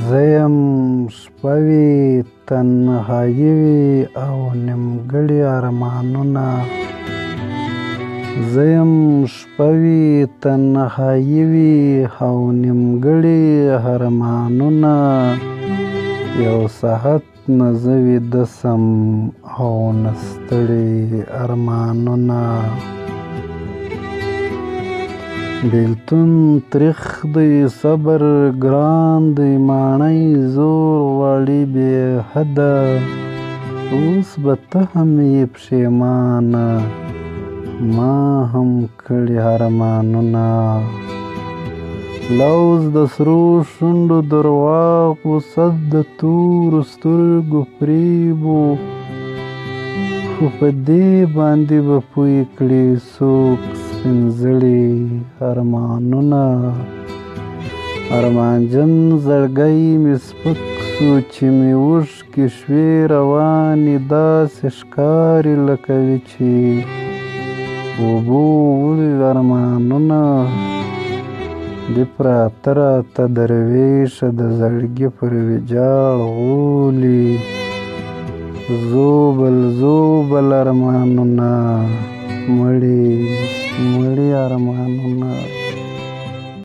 زه یم شپه وي تنهایي وي او نیمګړي ارمانونه زه یم شپه وي تنهایي وي او نیمګړي ارمانونه یو ساعت نه زه ویده سم او نه ستړي ارمانونه بیلتون تریخ دی صبر ګران دی ماڼۍ زور غواړي بې حده اوس به ته هم یې پښېمانه ما هم کړي ارمانونه لوز د سرو شونډو درواغ و صد د تورو سترګو فریب و خو په دې باندې به پوه کړي څوک سپین زړي ارمانونه ارمانجن زړګی مې سپک سو چې مې اوښکې شوې روانې داسې ښکاري لکه وي چې اوبو وړي ارمانونه دې پراته راته درویشه د زړګي پر ویجاړ غولي زوبل زوبل ارمانونه مړي مړي ارمانونه